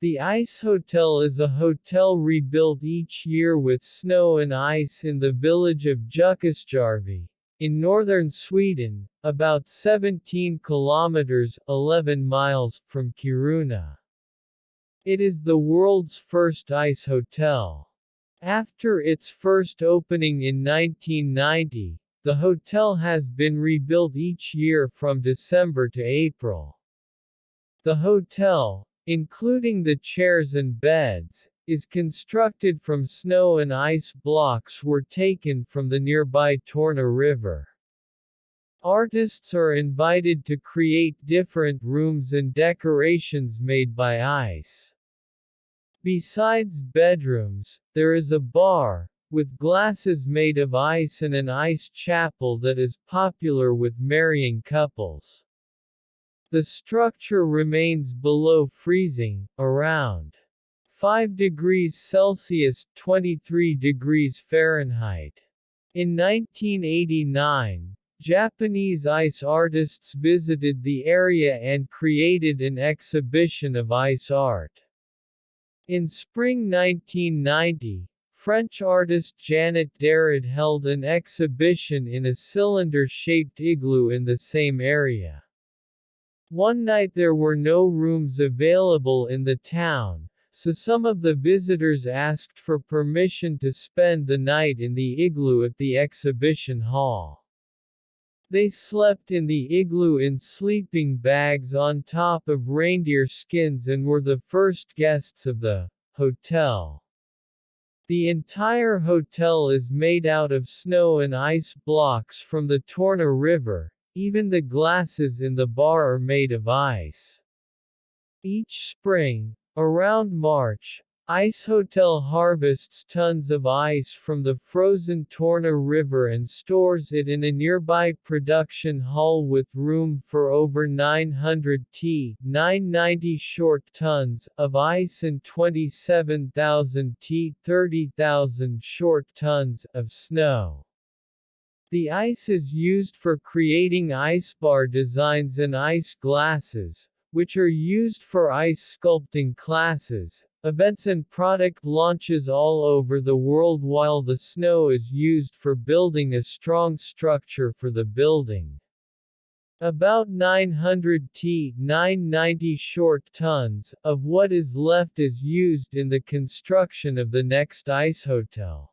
The Ice Hotel is a hotel rebuilt each year with snow and ice in the village of Jukkasjärvi, in northern Sweden, about 17 kilometers (11 miles) from Kiruna. It is the world's first ice hotel. After its first opening in 1990, the hotel has been rebuilt each year from December to April. The hotel, including the chairs and beds, is constructed from snow and ice blocks were taken from the nearby Torna River. Artists are invited to create different rooms and decorations made by ice. Besides bedrooms, there is a bar, with glasses made of ice and an ice chapel that is popular with marrying couples. The structure remains below freezing, around 5 degrees Celsius (23 degrees Fahrenheit). In 1989, Japanese ice artists visited the area and created an exhibition of ice art. In spring 1990, French artist Janet Darad held an exhibition in a cylinder-shaped igloo in the same area. One night there were no rooms available in the town, so some of the visitors asked for permission to spend the night in the igloo at the exhibition hall. They slept in the igloo in sleeping bags on top of reindeer skins and were the first guests of the hotel. The entire hotel is made out of snow and ice blocks from the Torna River. Even the glasses in the bar are made of ice. Each spring, around March, Ice Hotel harvests tons of ice from the frozen Torna River and stores it in a nearby production hall with room for over 900 (990 short tons) of ice and 27,000 (30,000 short tons) of snow. The ice is used for creating ice bar designs and ice glasses, which are used for ice sculpting classes, events and product launches all over the world, while the snow is used for building a strong structure for the building. About 900 (990 short tons) of what is left is used in the construction of the next ice hotel.